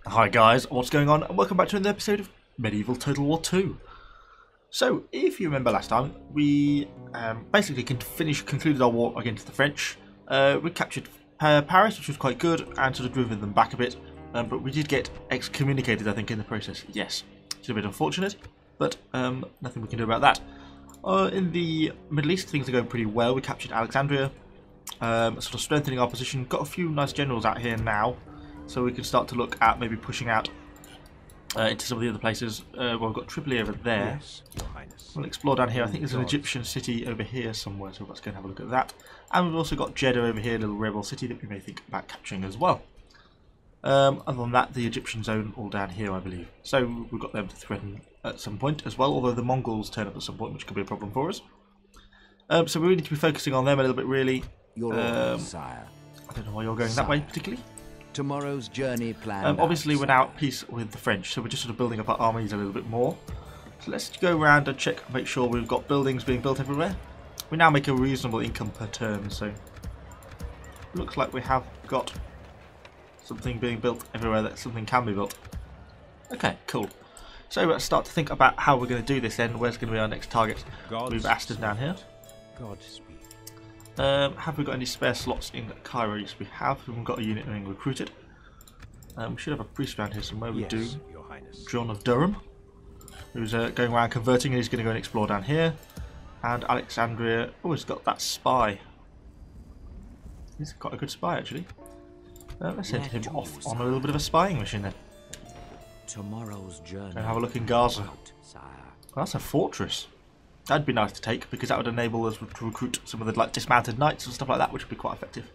Hi guys, what's going on? And welcome back to another episode of Medieval Total War 2. So, if you remember last time, we basically concluded our war against the French. We captured Paris, which was quite good, and sort of driven them back a bit. But we did get excommunicated, I think, in the process. Yes, it's a bit unfortunate, but nothing we can do about that. In the Middle East, things are going pretty well. We captured Alexandria, sort of strengthening our position. Got a few nice generals out here now. So we can start to look at maybe pushing out into some of the other places. Well, we've got Tripoli over there. Yes, Your Highness. We'll explore down here. I think there's an Egyptian city over here somewhere, so let's go and have a look at that. And we've also got Jeddah over here, a little rebel city that we may think about capturing as well. Other than that, the Egyptian zone all down here, I believe. So we've got them to threaten at some point as well, although the Mongols turn up at some point, which could be a problem for us. So we really need to be focusing on them a little bit, really. Your orders, sire. I don't know why you're going that way particularly. Tomorrow's journey planned. Obviously, we're now at peace with the French, so we're just sort of building up our armies a little bit more. So let's go around and check, make sure we've got buildings being built everywhere. We now make a reasonable income per turn, so looks like we have got something being built everywhere that something can be built. Okay, cool. So let's start to think about how we're going to do this then. Where's going to be our next target? We've Aston down here. Godspeed. Have we got any spare slots in Cairo? Yes, we have. We've got a unit being recruited. We should have a priest around here somewhere. We do. Your Highness. John of Durham, who's going around converting, and he's going to go and explore down here. And Alexandria. Oh, he's got that spy. He's quite a good spy, actually. Let's send him off on a little bit of a spying mission then. Tomorrow's journey. And have a look in Gaza. Sire. Well, that's a fortress. That'd be nice to take because that would enable us to recruit some of the dismounted knights and stuff like that, which would be quite effective.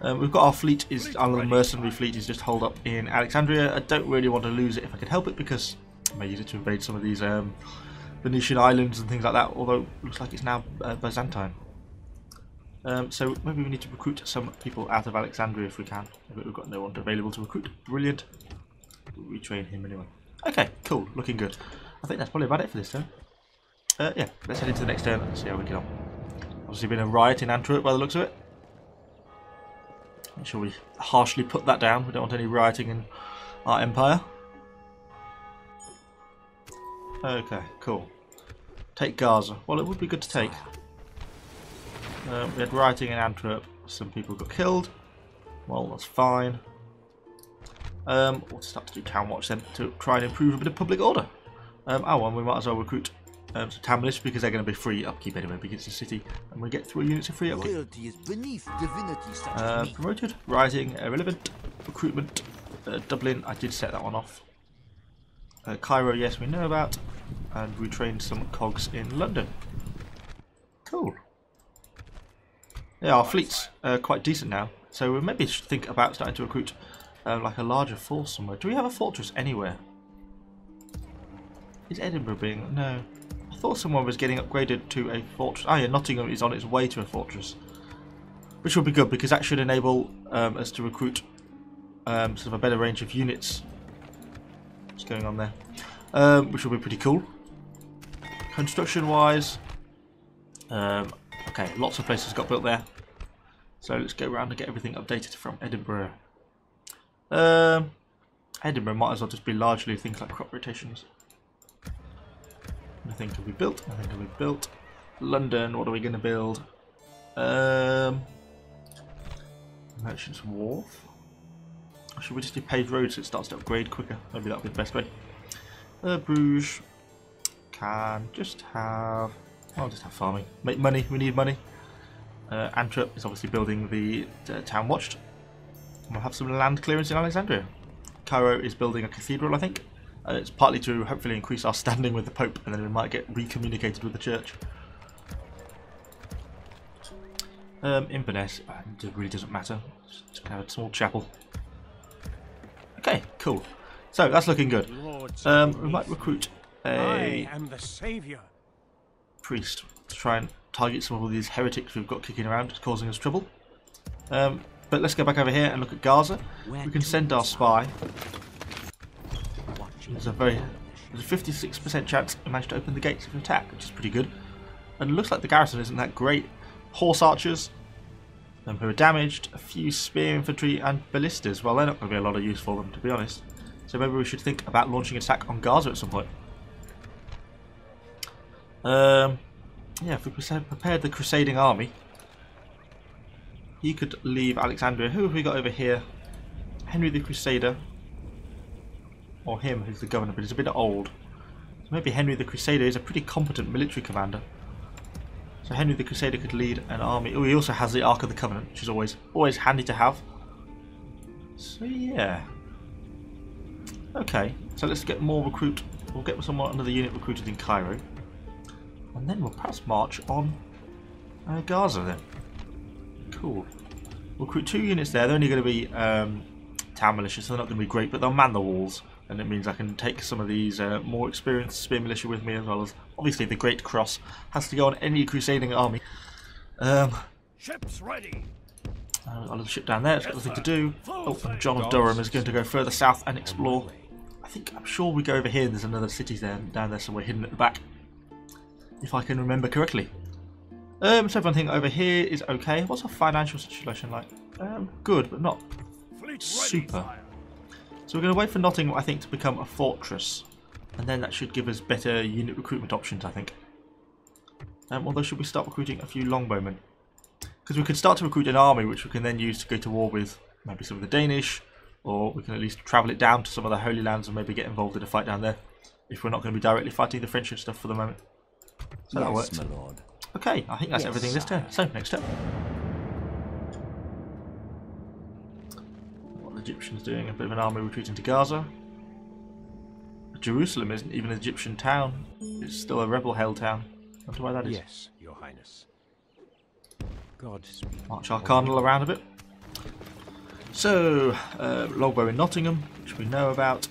We've got our fleet, our little mercenary fleet is just holed up in Alexandria. I don't really want to lose it if I can help it because I may use it to invade some of these Venetian islands and things like that, although it looks like it's now Byzantine. So maybe we need to recruit some people out of Alexandria if we can. But we've got no one available to recruit. Brilliant. We'll retrain him anyway. Okay, cool. Looking good. I think that's probably about it for this turn. Yeah, let's head into the next turn and see how we get on. Obviously been a riot in Antwerp by the looks of it. Make sure we harshly put that down. We don't want any rioting in our empire. Okay, cool. Take Gaza. Well, it would be good to take. We had rioting in Antwerp. Some people got killed. Well, that's fine. We'll start to do town watch then to try and improve a bit of public order. Well, we might as well recruit some town militia because they're going to be free upkeep anyway because it's a city and we get 3 units of free upkeep. Loyalty is beneath divinity such as me. Promoted, rioting, irrelevant, recruitment, Dublin, I did set that one off. Cairo, yes, we know about, and we trained some cogs in London. Cool. Yeah, our fleet's quite decent now, so we maybe should think about starting to recruit like a larger force somewhere. Do we have a fortress anywhere? Is Edinburgh being... No. I thought someone was getting upgraded to a fortress. Oh yeah, Nottingham is on its way to a fortress. Which will be good because that should enable us to recruit sort of a better range of units. What's going on there? Which will be pretty cool. Construction wise, okay, lots of places got built there. So let's go around and get everything updated from Edinburgh. Edinburgh might as well just be largely things like crop rotations. Nothing can be built, nothing can be built. London, what are we going to build? Merchant's Wharf. Or should we just do paved roads so it starts to upgrade quicker? Maybe that would be the best way. Bruges can just have... I'll just have farming. Make money, we need money. Antwerp is obviously building the town watch. We'll have some land clearance in Alexandria. Cairo is building a cathedral, I think. It's partly to hopefully increase our standing with the Pope, and then we might get recommunicated with the Church. Inverness, it really doesn't matter. Just kind of a small chapel. Okay, cool. So that's looking good. We might recruit a priest to try and target some of these heretics we've got kicking around, causing us trouble. But let's go back over here and look at Gaza. We can send our spy. There's a 56% chance we managed to open the gates of attack, which is pretty good. And it looks like the garrison isn't that great. Horse archers, who are damaged, a few spear infantry and ballistas. Well, they're not going to be a lot of use for them, to be honest. So maybe we should think about launching an attack on Gaza at some point. Yeah, if we prepared the crusading army, he could leave Alexandria. Who have we got over here? Henry the Crusader. Or him, who's the governor, but he's a bit old. So maybe Henry the Crusader is a pretty competent military commander. So Henry the Crusader could lead an army. Oh, he also has the Ark of the Covenant, which is always handy to have. So yeah. Okay, so let's get more recruit. We'll get someone another unit recruited in Cairo. And then we'll perhaps march on Gaza then. Cool. We'll recruit 2 units there. They're only going to be town militia, so they're not going to be great, but they'll man the walls. And it means I can take some of these more experienced spear militia with me, as well as obviously the Great Cross has to go on any crusading army. Ships ready. I'll have a ship down there. It's got nothing to do. Oh, and John of Durham is going to go further south and explore. I'm sure we go over here. And there's another city down there somewhere hidden at the back, if I can remember correctly. So everything over here is okay. What's our financial situation like? Good, but not super. So we're going to wait for Nottingham, I think, to become a fortress, and then that should give us better unit recruitment options, I think. Although, should we start recruiting a few longbowmen? Because we could start to recruit an army, which we can then use to go to war with maybe some of the Danish, or we can at least travel it down to some of the Holy Lands and maybe get involved in a fight down there, if we're not going to be directly fighting the French and stuff for the moment. So that works. My lord. Okay, I think that's everything this turn. So, next step. What the Egyptians doing? A bit of an army retreating to Gaza. Jerusalem isn't even an Egyptian town. It's still a rebel-held town. I wonder why that is. Yes, Your Highness. God speed. March our cardinal around a bit. So, longbow in Nottingham, which we know about.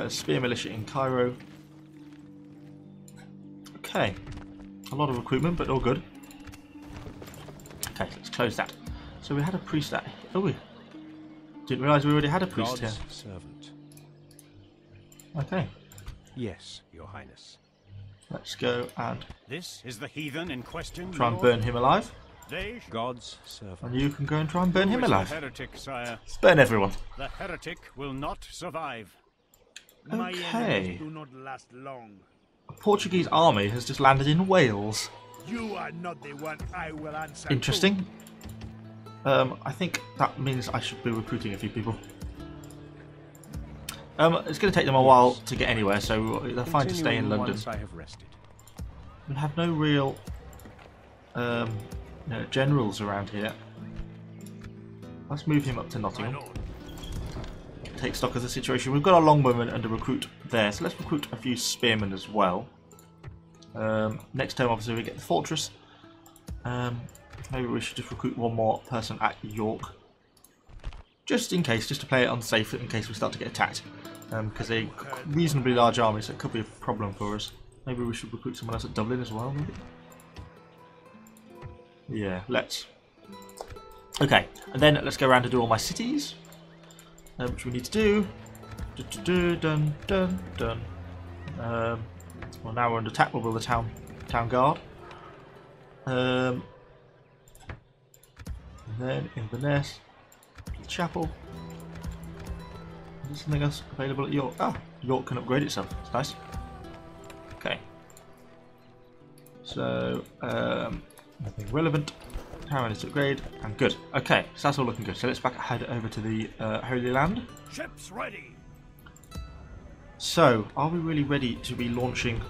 Spear militia in Cairo. Okay. A lot of recruitment, but all good. Okay, let's close that. So we had a priest at... Oh, we didn't realise we already had a priest God's here. servant. Okay. Yes, Your Highness. Let's go and This is the heathen in question. try and Lord. burn him alive. They, God's servant. And you can go and try and burn him Who is the alive. heretic, sire? Let's burn everyone. The heretic will not survive. My Okay. enemies do not last long. A Portuguese army has just landed in Wales. You are not the one I will answer Interesting. I think that means I should be recruiting a few people. It's going to take them a while to get anywhere, so they're fine to stay in London. Once I have rested. We have no real generals around here. Let's move him up to Nottingham. Take stock of the situation. We've got our longbowmen under recruit there, so let's recruit a few spearmen as well. Next time, obviously, we get the fortress. Maybe we should just recruit one more person at York, just in case, just to play it unsafe in case we start to get attacked. Because they're a reasonably large army, so it could be a problem for us. Maybe we should recruit someone else at Dublin as well, maybe? Yeah, let's. Okay, and then let's go around and do all my cities, which we need to do. Dun, dun, dun. Well, now we're under attack. We'll build the town guard. And then Inverness, the chapel. Is there something else available at York? Ah, York can upgrade itself. It's nice. Okay. So, nothing relevant. How many to upgrade? And good. Okay, so that's all looking good. So let's head over to the Holy Land. Ships ready. So, are we really ready to be launching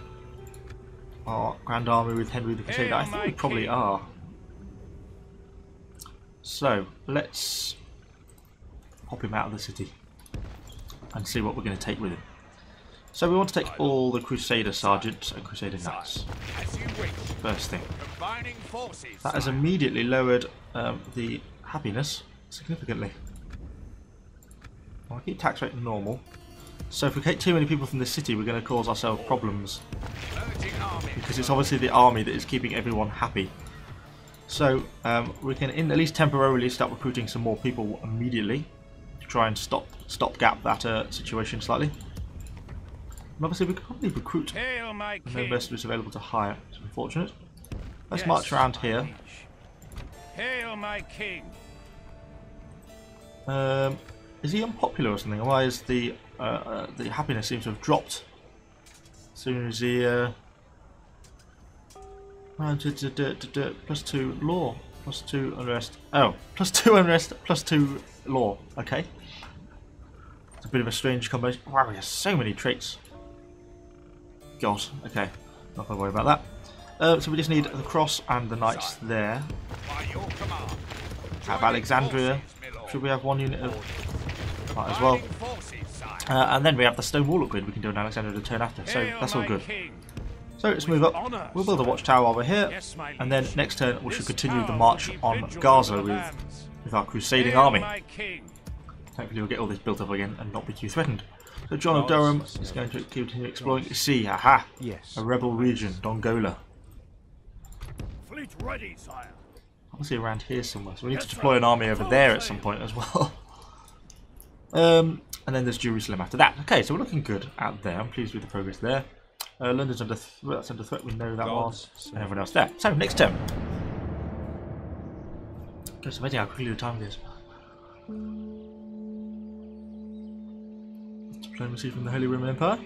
our Grand Army with Henry the Crusader? I think we probably are. So, let's pop him out of the city and see what we're going to take with him. So we want to take all the Crusader Sergeants and Crusader Knights. First thing. That has immediately lowered the happiness significantly. I'll keep tax rate normal. So if we take too many people from the city, we're going to cause ourselves problems. Because it's obviously the army that is keeping everyone happy. So we can at least temporarily start recruiting some more people immediately to try and stop gap that situation slightly. And obviously we could probably recruit no mercenaries available to hire. It's unfortunate. Let's march around here. Hail my king! Is he unpopular or something? Why is the happiness seems to have dropped as soon as he +2 law, +2 unrest. Oh, +2 unrest, +2 law. Okay, it's a bit of a strange combination. Wow, he has so many traits. God. Okay, not gonna worry about that. So we just need the cross and the knights there. Out of Alexandria, should we have one unit of? Might as well. And then we have the stone wall upgrade we can do in Alexandria the turn after, so that's all good. So let's move up. We'll build a watchtower over here, and then next turn we should continue the march on Gaza with our crusading army. Hopefully we'll get all this built up again and not be too threatened. So John of Durham is going to continue exploring. See, aha, a rebel region, Dongola. Fleet ready, sire. Obviously around here somewhere, so we need to deploy an army over there at some point as well. And then there's Jerusalem after that. Okay, so we're looking good out there. I'm pleased with the progress there. London's under threat. We know that was, and everyone else there. So next turn. It's amazing how quickly the time is. Diplomacy from the Holy Roman Empire.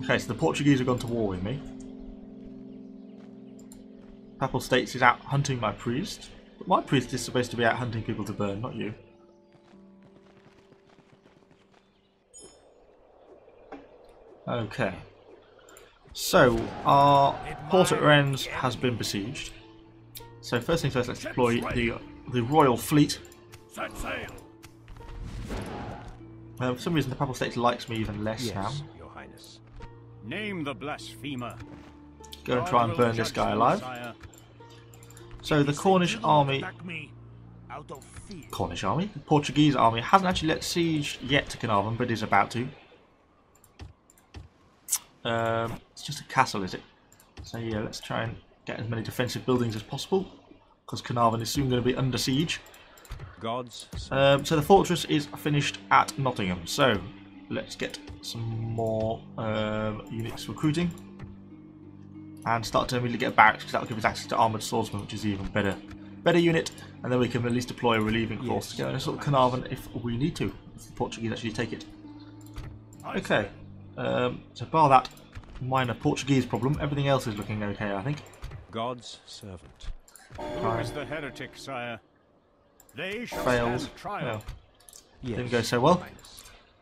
Okay, so the Portuguese have gone to war with me. Papal States is out hunting my priest. But my priest is supposed to be out hunting people to burn, not you. Okay. So, our port at Rennes has been besieged. So first things first, let's deploy the royal fleet. Set sail. For some reason the Papal States likes me even less now. Your Highness. Name the blasphemer. Go and try and burn this guy alive. So the Cornish army, the Portuguese army hasn't actually let siege yet to Carnarvon, but is about to. It's just a castle, is it? So yeah, let's try and get as many defensive buildings as possible, because Carnarvon is soon going to be under siege. So the fortress is finished at Nottingham. So let's get some more units recruiting. And start to immediately get barracks, because that will give us access to armoured swordsmen, which is even better unit. And then we can at least deploy a relieving force to go and assault Carnarvon if we need to, if the Portuguese actually take it. Okay, so bar that minor Portuguese problem, everything else is looking okay, I think. God's servant. Who is the heretic, sire? They shall Failed. stand trial. Well, didn't go so well.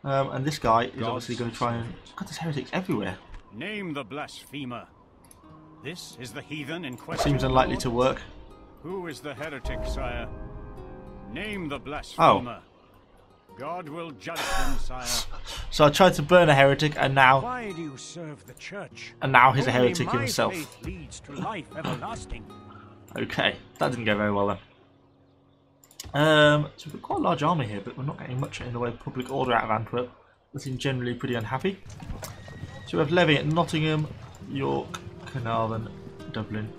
And this guy is obviously going to try and... God, there's heretics everywhere. Name the blasphemer. This is the heathen in question. Seems unlikely to work. Who is the heretic, sire? Name the blasphemer. God will judge them, sire. So I tried to burn a heretic, and now... Why do you serve the church? And now he's a Only heretic my himself. faith leads to life everlasting. Okay, that didn't go very well then. So we've got quite a large army here, but we're not getting much in the way of public order out of Antwerp. They seem generally pretty unhappy. So we have levy at Nottingham, York, Carnarvon, Dublin.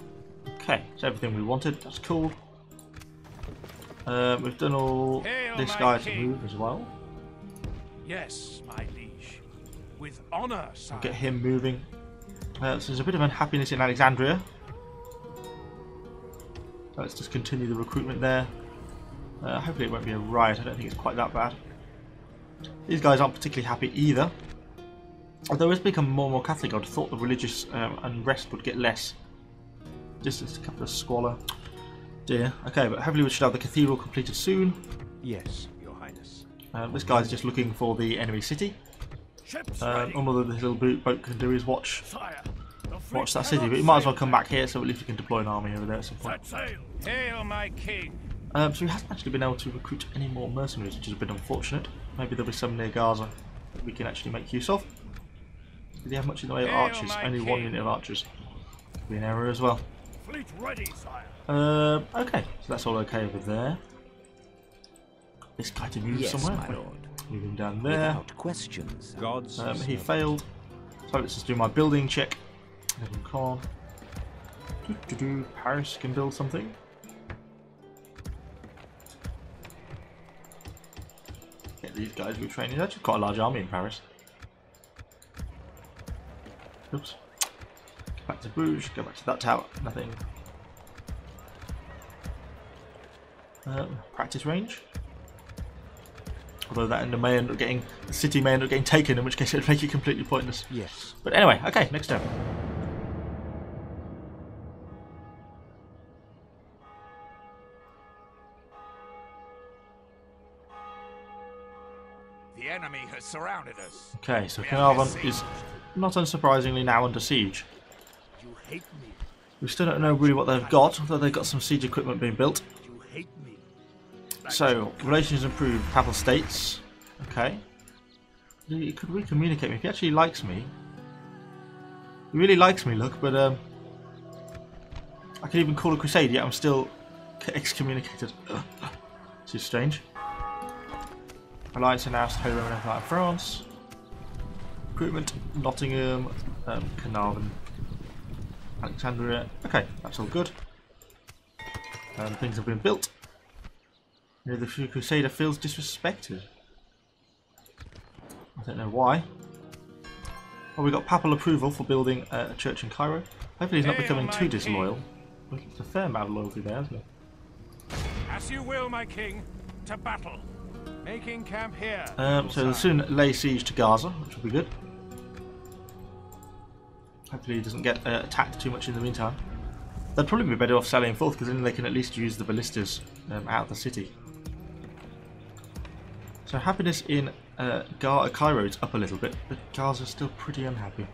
Okay, so everything we wanted, that's cool. We've done all this guy to move as well. Yes, my liege. With honor, sire. We'll get him moving. So there's a bit of unhappiness in Alexandria. So let's just continue the recruitment there. Hopefully it won't be a riot, I don't think it's quite that bad. These guys aren't particularly happy either. Although it's become more and more Catholic, I'd thought the religious unrest would get less. Just a couple of squalor. Dear. Okay, but hopefully we should have the cathedral completed soon. Yes, your highness. This guy's just looking for the enemy city. All that this little boat can do is watch that city, but he might as well come back here, so at least we can deploy an army over there at some point. Hail, my king. So he hasn't actually been able to recruit any more mercenaries, which is a bit unfortunate. Maybe there'll be some near Gaza that we can actually make use of. Did he have much in the way of archers? Only one unit of archers. Could be an error as well. Fleet ready, sire. Okay, so that's all okay over there. This guy to move somewhere. my lord. Move him down there. Without questions. God's He failed. So let's just do my building check. Come on. Paris can build something. Get these guys retraining. There's actually quite a large army in Paris. Oops. Back to Bruges. Go back to that tower. Nothing. Practice range. Although that may end up getting, the city may end up getting taken, in which case it would make it completely pointless. Yes. But anyway, okay, next turn. The enemy has surrounded us. Okay, so Carnarvon is not unsurprisingly now under siege. You hate me. We still don't know really what they've got, although they've got some siege equipment being built. You hate me. So, relations improved, Papal States. Okay. He could re-communicate with me. If he actually likes me. He really likes me, look, but I can even call a crusade, yet I'm still excommunicated. Too strange. Alliance announced Holy Roman Empire in France. Recruitment, Nottingham, Carnarvon, Alexandria. Okay, that's all good. Things have been built. You know, the Crusader feels disrespected. I don't know why. Well, we got papal approval for building a church in Cairo. Hopefully he's not becoming too disloyal. Well, there's a fair amount of loyalty there, isn't there? As you will, my king. To battle. Making camp here. So they'll soon lay siege to Gaza, which will be good. Hopefully he doesn't get attacked too much in the meantime. They'd probably be better off sallying forth, because then they can at least use the ballistas out of the city. So happiness in Cairo is up a little bit, but Gaza's still pretty unhappy.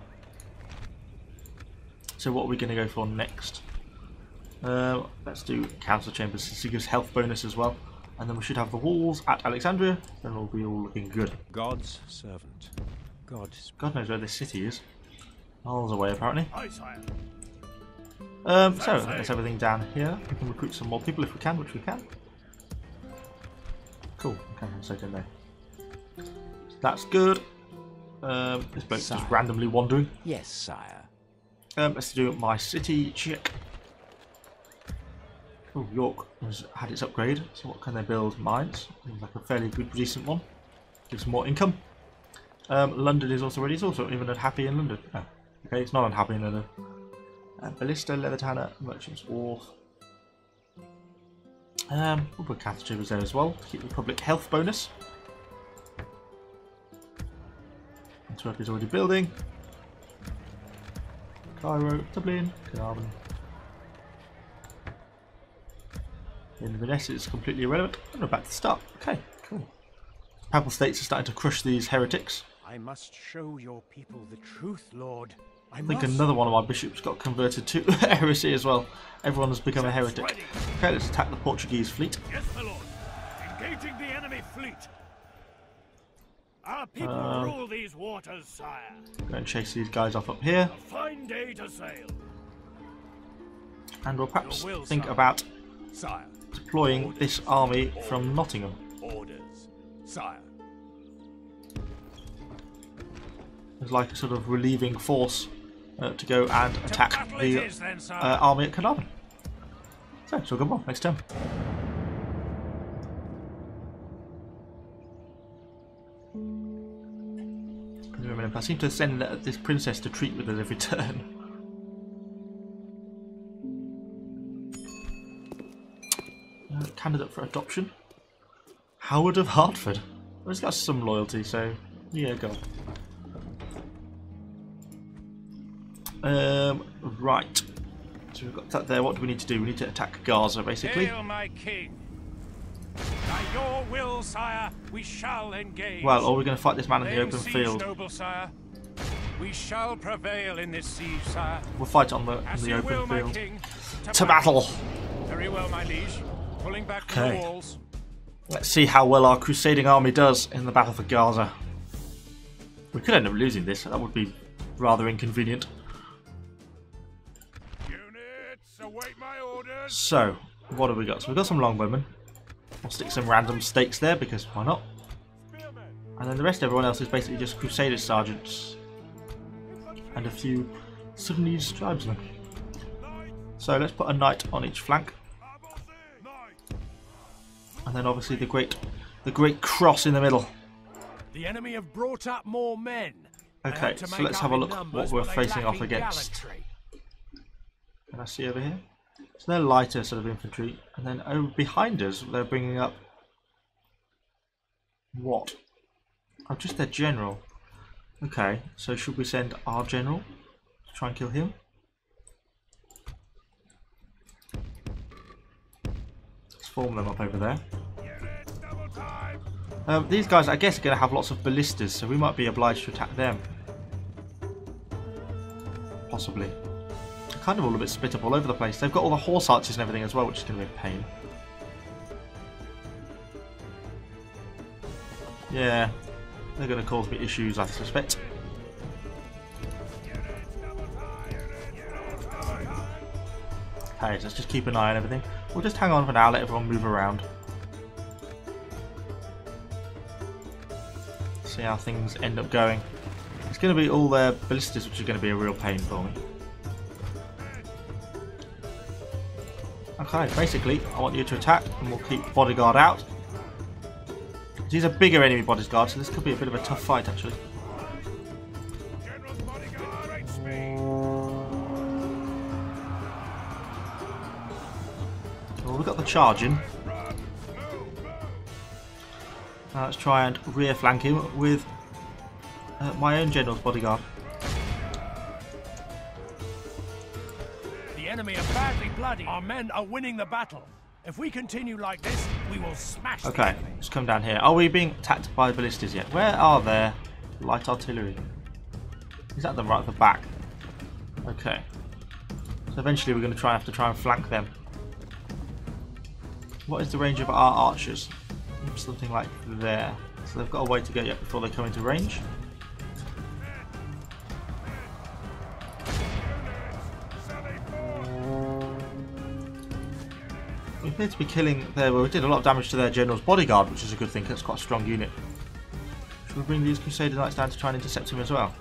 So what are we going to go for next? Let's do Council Chambers, since it gives health bonus as well. And then we should have the walls at Alexandria, then we'll be all looking good. God's servant. God knows where this city is. Miles away, apparently. Aye, sire. So that's everything down here. We can recruit some more people if we can, which we can. Cool. Okay, so in there. That's good. This bloke's just randomly wandering. Yes, sire. Let's do my city check. Oh, York has had its upgrade. So what can they build? Mines. Seems like a fairly good, decent one. Gives more income. London is also ready. It's also even unhappy in London. Oh, okay, it's not unhappy in London. Ballista, Leather Tanner, Merchant's Wharf. We'll put Cathedral there as well to keep the public health bonus. Antwerp is already building. Cairo, Dublin, Carnarvon. Inverness is completely irrelevant. And we're back to the start. Okay, cool. Papal States are starting to crush these heretics. I must show your people the truth, Lord. I think another one of my bishops got converted to heresy as well. Everyone has become a heretic. Okay, let's attack the Portuguese fleet. Yes, my lord. Engaging the enemy fleet. Our people rule these waters, sire. Go and chase these guys off up here. A fine day to sail. And we'll perhaps think about Sire. deploying this army from Nottingham. Orders. Sire. As like a sort of relieving force to go and attack the army at Carnarvon. So, it's all good one. Next turn. I seem to send this princess to treat with us every turn. Candidate for adoption. Howard of Hertford. Well, he's got some loyalty, so yeah, go on. Right. So we've got that there. What do we need to do? We need to attack Gaza, basically. Hail, my king. By your will, sire, we shall engage. Well, or we're going to fight this man in the Laying open siege, field. noble sire. We shall prevail in this siege, sire. We'll fight on the As you will, open my field. king. To battle. Very well, my liege. Pulling back from the walls. Let's see how well our crusading army does in the battle for Gaza. We could end up losing this. That would be rather inconvenient. Units, await my orders. So, what have we got? So we've got some longbowmen. We'll stick some random stakes there because why not? And then the rest, everyone else is basically just crusader sergeants and a few Sudanese tribesmen. So let's put a knight on each flank, and then obviously the great cross in the middle. The enemy have brought up more men. Okay, so let's have a look what we're facing off against. Can I see over here? So they're lighter sort of infantry, and then over behind us they're bringing up what? Oh, just their general. Okay, so should we send our general to try and kill him? Let's form them up over there. These guys, I guess, are going to have lots of ballistas, so we might be obliged to attack them. Possibly. They're kind of all a bit split up all over the place. They've got all the horse archers and everything as well, which is going to be a pain. Yeah, they're going to cause me issues, I suspect. Okay, so let's just keep an eye on everything. We'll just hang on for now, let everyone move around. See how things end up going. It's going to be all their ballistas, which is going to be a real pain for me. Okay, basically, I want you to attack, and we'll keep bodyguard out. These are bigger enemy bodyguards, so this could be a bit of a tough fight, actually. Well, we've got the charge in. Now let's try and rear flank him with my own general's bodyguard. The enemy are badly bloody. Our men are winning the battle. If we continue like this, we will smash Okay, the enemy. let's come down here. Are we being attacked by ballistas yet? Where are their light artillery? Is that the right at the back? Okay. So eventually we're going to have to try and flank them. What is the range of our archers? Something like there. So they've got a way to go yet before they come into range. We appear to be killing their... Well, we did a lot of damage to their general's bodyguard, which is a good thing. That's quite a strong unit. Should we bring these Crusader Knights down to try and intercept him as well?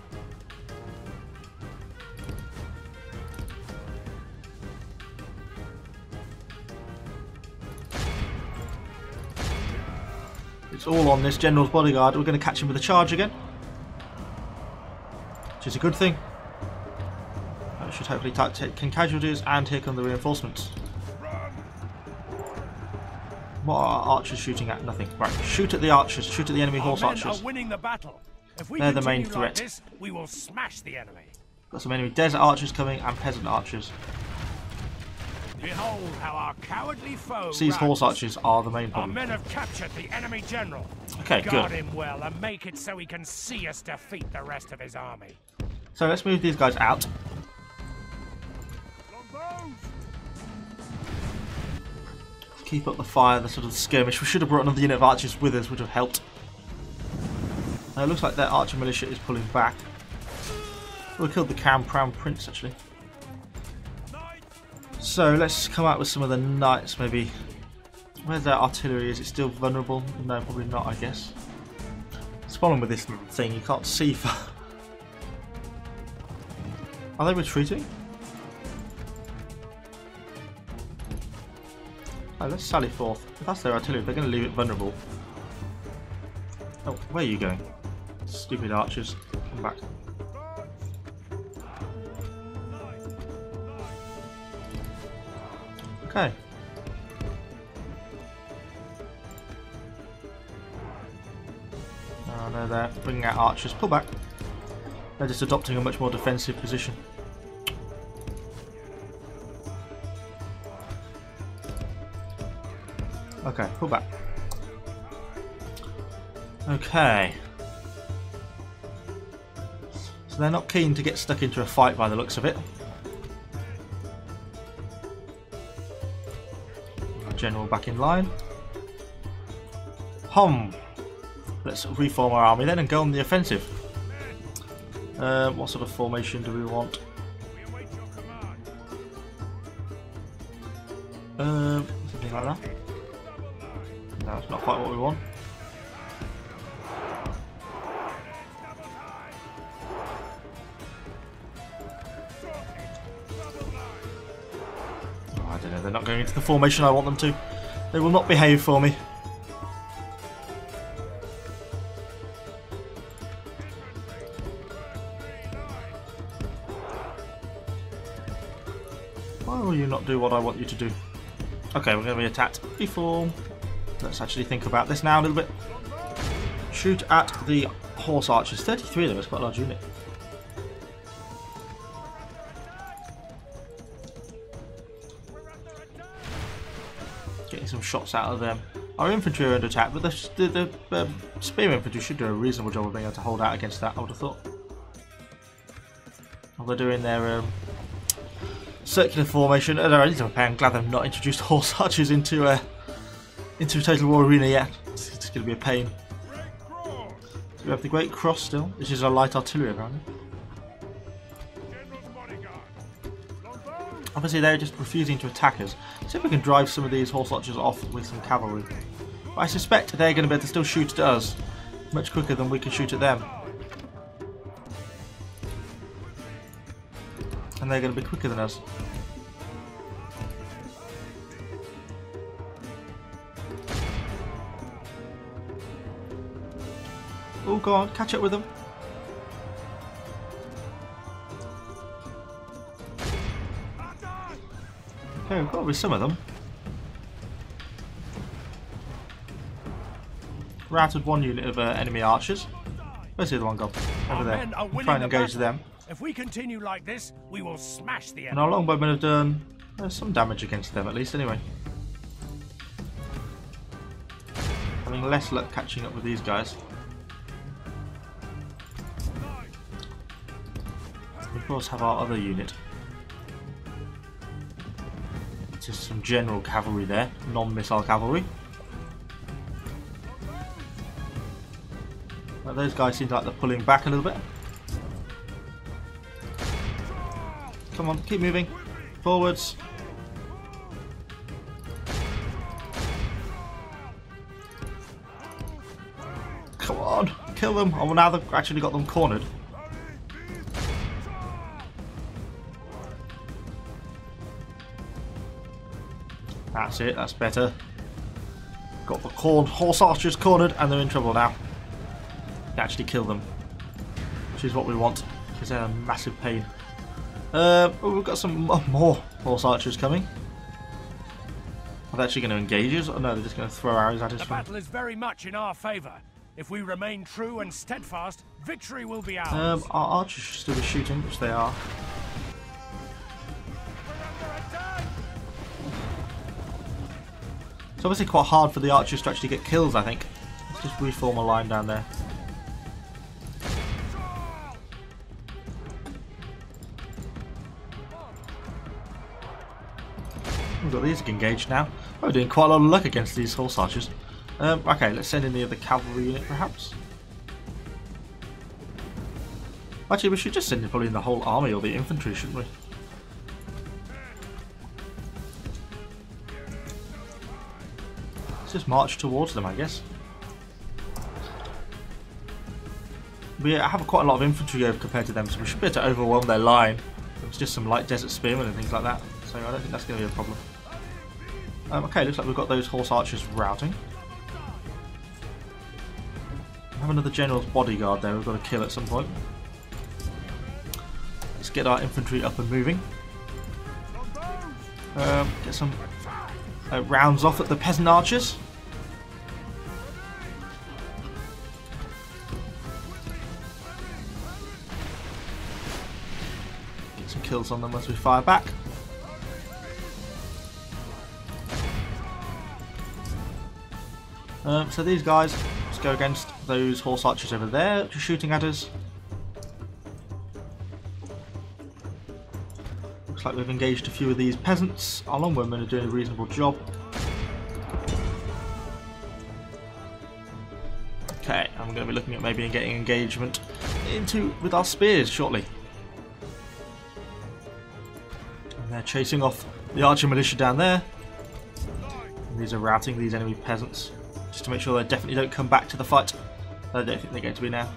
It's all on this general's bodyguard. We're going to catch him with a charge again, which is a good thing. That should hopefully take casualties, and here come the reinforcements. What are our archers shooting at? Nothing. Right, shoot at the archers. Shoot at the enemy horse archers. Our men are winning the battle. If we They're the main continue like threat. this, we will smash the enemy. Got some enemy desert archers coming and peasant archers. Behold how our cowardly foe These horse runs. archers are the main Our problem. men have captured the enemy general. Okay, Guard good. him well and make it so he can see us defeat the rest of his army. So let's move these guys out. Keep up the fire, the sort of skirmish. We should have brought another unit of archers with us, would have helped. It looks like their archer militia is pulling back. We killed the Crown Prince, actually. So let's come out with some of the knights, maybe. Where's their artillery? Is it still vulnerable? No, probably not, I guess. It's problem with this thing, you can't see for... Are they retreating? Oh, let's sally forth. If that's their artillery, they're going to leave it vulnerable. Oh, where are you going? Stupid archers. Come back. Okay. Oh, no, they're bringing out archers. Pull back. They're just adopting a much more defensive position. Okay, pull back. Okay. So they're not keen to get stuck into a fight by the looks of it. General back in line. Hum! Let's reform our army then and go on the offensive. What sort of formation do we want? Something like that. No, it's not quite what we want. Oh, I don't know, they're not going into the formation I want them to. They will not behave for me. Why will you not do what I want you to do? Okay, we're going to be attacked before. Let's actually think about this now a little bit. Shoot at the horse archers. 33 of them is quite a large unit. Getting some shots out of them. Our infantry are under attack, but the spear infantry should do a reasonable job of being able to hold out against that, I would have thought. Well, they're doing their circular formation. I'm glad they've not introduced horse archers into a Total War Arena yet. It's going to be a pain. So we have the Great Cross still, which is our light artillery apparently. Obviously they're just refusing to attack us. See if we can drive some of these horse archers off with some cavalry. But I suspect they're going to be able to still shoot at us much quicker than we can shoot at them. And they're going to be quicker than us. Oh, go on, catch up with them. Okay, we've got with some of them. Routed one unit of enemy archers. Where's the other one gone? Over there. Try and engage them. If we continue like this, we will smash the enemy. And our longbowmen have done some damage against them at least anyway. Having less luck catching up with these guys. We of course have our other unit. Just some general cavalry there, non-missile cavalry. But those guys seem like they're pulling back a little bit. Come on, keep moving. Forwards. Come on, kill them. Oh, well, now they've actually got them cornered. That's it, that's better. Got the horse archers cornered and they're in trouble now. Actually kill them. Which is what we want, because they're a massive pain. Oh, we've got some more horse archers coming. Are they actually going to engage us? Or no, they're just going to throw arrows at us. The battle is very much in our favour. If we remain true and steadfast, victory will be ours. Our archers should still be shooting, which they are. It's obviously quite hard for the archers to actually get kills, I think. Let's just reform a line down there. We've got these engaged now. Oh, we're doing quite a lot of luck against these horse archers. Okay, let's send in the other cavalry unit perhaps. Actually, we should just send in probably the whole army or the infantry, shouldn't we? Let's just march towards them, I guess. We have quite a lot of infantry over compared to them, so we should be able to overwhelm their line. It's just some light desert spearmen and things like that, so I don't think that's going to be a problem. Okay, looks like we've got those horse archers routing. We have another general's bodyguard there we've got to kill at some point. Let's get our infantry up and moving. Get some rounds off at the peasant archers. Get some kills on them as we fire back. So these guys, let's go against those horse archers over there, just shooting at us. Looks like we've engaged a few of these peasants. Our longbowmen are doing a reasonable job. Okay, I'm going to be looking at maybe getting engagement with our spears shortly. And they're chasing off the archer militia down there. And these are routing these enemy peasants. Just to make sure they definitely don't come back to the fight. I don't think they're going to be now.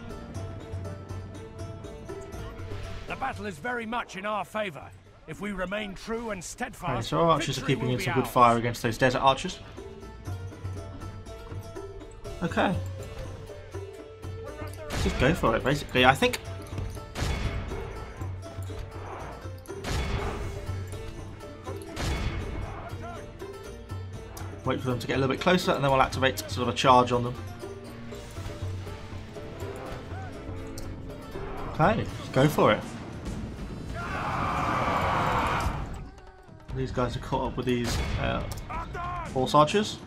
The battle is very much in our favour. If we remain true and steadfast, okay, so our archers are keeping in some good fire against those desert archers. Okay. Just go for it, basically. I think. Wait for them to get a little bit closer, and then we'll activate sort of a charge on them. Okay, let's go for it. These guys are caught up with these horse archers.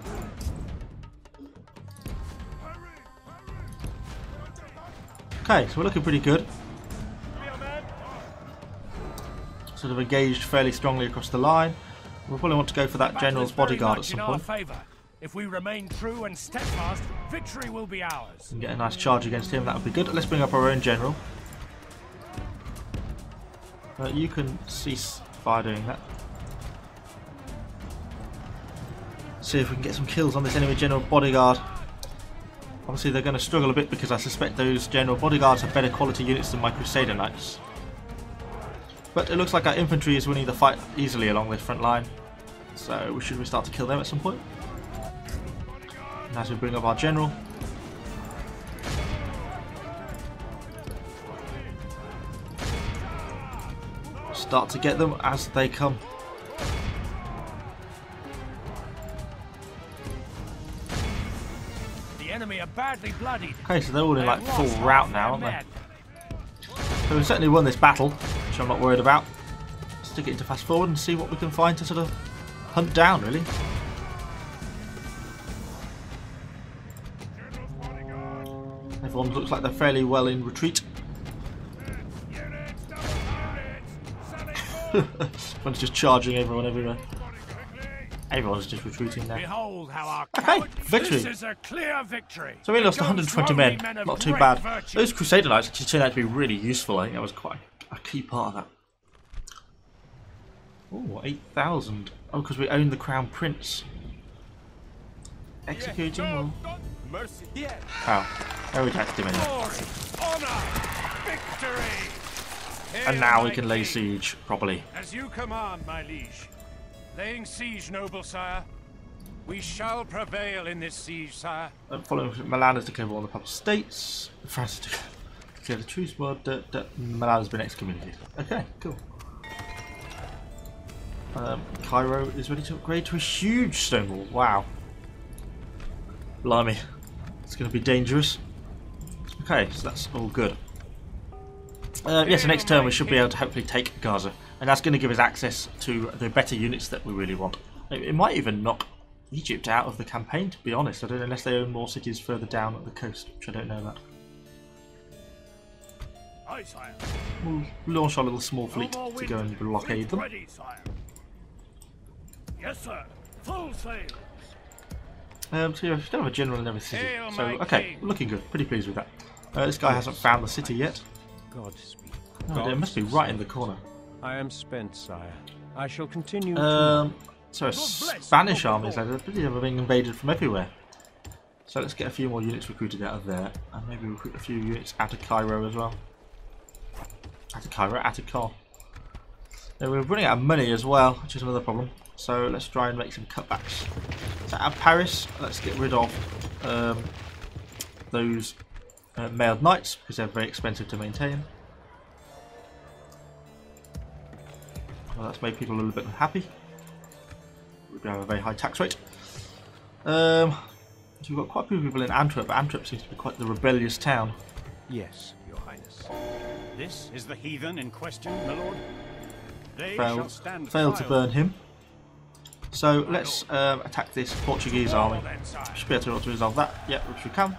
Okay, so we're looking pretty good. Sort of engaged fairly strongly across the line. We'll probably want to go for that general's bodyguard at some point. If we remain true and steadfast, victory will be ours. And get a nice charge against him, that would be good. Let's bring up our own general. You can cease fire doing that. See if we can get some kills on this enemy general bodyguard. Obviously they're going to struggle a bit because I suspect those general bodyguards have better quality units than my Crusader Knights. But it looks like our infantry is winning the fight easily along this front line. So we should start to kill them at some point. And as we bring up our general. Start to get them as they come. The enemy are badly bloodied. Okay, so they're all in like full rout now, aren't they? So we've certainly won this battle, which I'm not worried about. Stick it into fast forward and see what we can find to sort of hunt down, really. Everyone looks like they're fairly well in retreat. Everyone's just charging everyone everywhere. Everyone's just retreating now. Behold how our okay, victory. This is a clear victory. So we lost 120 men. Not too bad. Those Crusader Knights actually turned out to be really useful. I think that was quite a key part of that. Oh, 8,000. Oh, because we own the Crown Prince. Executing or... How? Oh, we attacked him anyway. And now we can lay siege properly. As you command, my liege. Laying siege, noble sire. We shall prevail in this siege, sire. Following Milan has declared war on the Papal States. France has declared the truce. Well, Milan has been excommunicated. Okay, cool. Cairo is ready to upgrade to a huge stone wall. Wow. Blimey. It's going to be dangerous. Okay, so that's all good. Yes, the next turn we should be able to hopefully take Gaza. And that's going to give us access to the better units that we really want. It might even knock Egypt out of the campaign, to be honest. I don't know, unless they own more cities further down at the coast, which I don't know about. We'll launch our little small fleet to go and blockade them. Yes, sir. Full sail. So yeah, we still have a general in every city. So okay, looking good. Pretty pleased with that. This guy hasn't found the city yet. Godspeed. Oh, it must be right in the corner. I am spent, sire. I shall continue. So Spanish armies, they're being invaded from everywhere. So let's get a few more units recruited out of there, and maybe recruit a few units out of Cairo as well. Out of Cairo, out of Caen. Now we're running out of money as well, which is another problem. So let's try and make some cutbacks. So out of Paris, let's get rid of those mailed knights because they're very expensive to maintain. Well, that's made people a little bit unhappy. We have a very high tax rate. So we've got quite a few people in Antwerp, but Antwerp seems to be quite the rebellious town. Yes, your highness. This is the heathen in question, my lord. They Failed to burn him. So let's attack this Portuguese army. Should be able to resolve that. Yeah, which we can.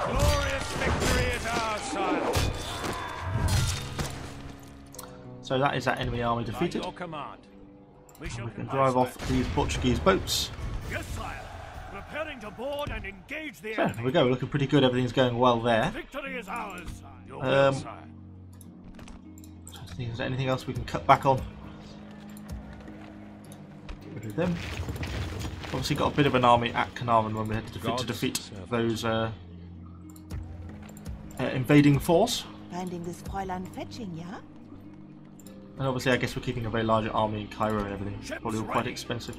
Glorious victory is ours, sire. So that is that enemy army defeated. By your command. We can drive off these Portuguese boats. Yes, sire. Preparing to board and engage the So enemy. there we go. We're looking pretty good. Everything's going well there. Victory is ours, sire. Your will, sire. Is there anything else we can cut back on? Get rid of them. Obviously got a bit of an army at Carnarvon when we had to defeat those invading force. Finding this Fräulein fetching, yeah? And obviously I guess we're keeping a very large army in Cairo and everything. Probably all quite expensive.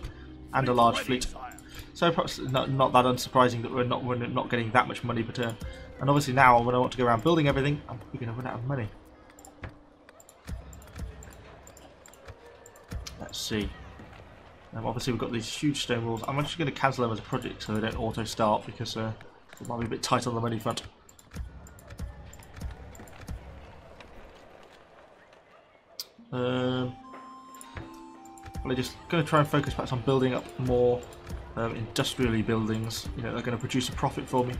And a large fleet. So perhaps not that unsurprising that we're not getting that much money per turn. And obviously now when I want to go around building everything, I'm probably going to run out of money. Let's see. Obviously we've got these huge stone walls. I'm actually going to cancel them as a project so they don't auto start because it might be a bit tight on the money front. Well, I'm just going to try and focus perhaps on building up more industrially buildings. You know, they're going to produce a profit for me.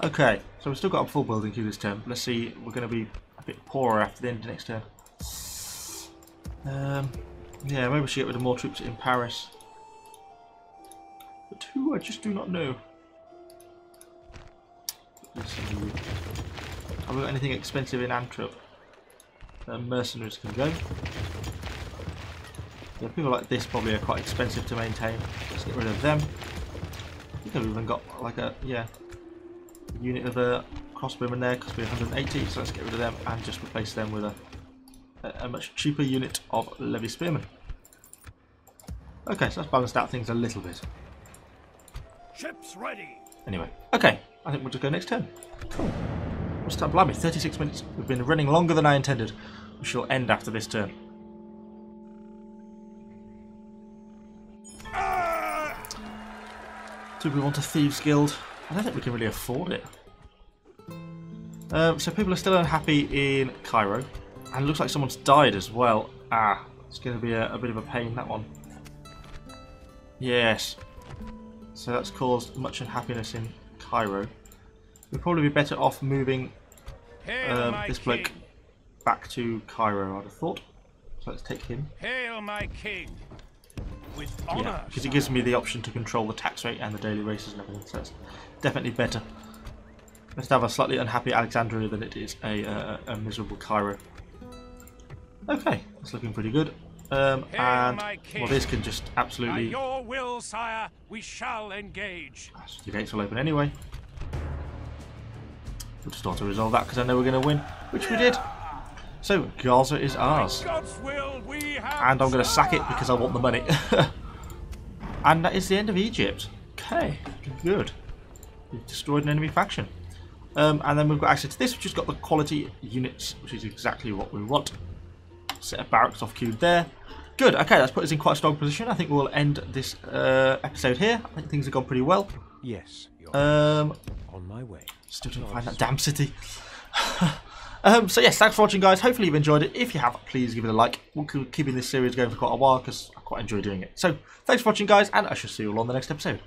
Okay, so we've still got a full building queue this turn. Let's see, we're going to be a bit poorer after the end of next turn. Yeah, maybe we should get rid of more troops in Paris. But who, I just do not know. Have we got anything expensive in Antwerp? Mercenaries can go. Yeah, people like this probably are quite expensive to maintain. Let's get rid of them. I think I've even got like a unit of crossbowmen there because we're 180, so let's get rid of them and just replace them with a much cheaper unit of levy spearmen. Okay, so that's balanced out things a little bit. Ships ready. Anyway, okay, I think we'll just go next turn. Cool. We'll start, blimey, 36 minutes. We've been running longer than I intended. We shall end after this turn. Do we want a Thieves Guild? I don't think we can really afford it. So people are still unhappy in Cairo. And it looks like someone's died as well. It's going to be a bit of a pain, that one. Yes. So that's caused much unhappiness in Cairo. We'd probably be better off moving this bloke back to Cairo, I'd have thought. So let's take him. Hail my king! With Yeah, honor, because it gives me the option to control the tax rate and the daily races and everything, so it's definitely better. Let's have a slightly unhappy Alexandria than it is a miserable Cairo. Okay, that's looking pretty good. And well, this can just absolutely. By your will, sire, we shall engage. The gates will open anyway. We'll just auto resolve that because I know we're going to win, which we did. So Gaza is ours, God's will, we have and I'm going to sack it because I want the money. And that is the end of Egypt. Okay, good. We've destroyed an enemy faction. And then we've got access to this, which has got the quality units, which is exactly what we want. Set of barracks off queued there. Good, okay, that's put us in quite a strong position. I think we'll end this episode here. I think things have gone pretty well. Yes, you're On my way. Still didn't find that damn city. So yes, thanks for watching, guys. Hopefully you've enjoyed it. If you have, please give it a like. We'll keep keeping this series going for quite a while because I quite enjoy doing it. So thanks for watching, guys, and I shall see you all on the next episode.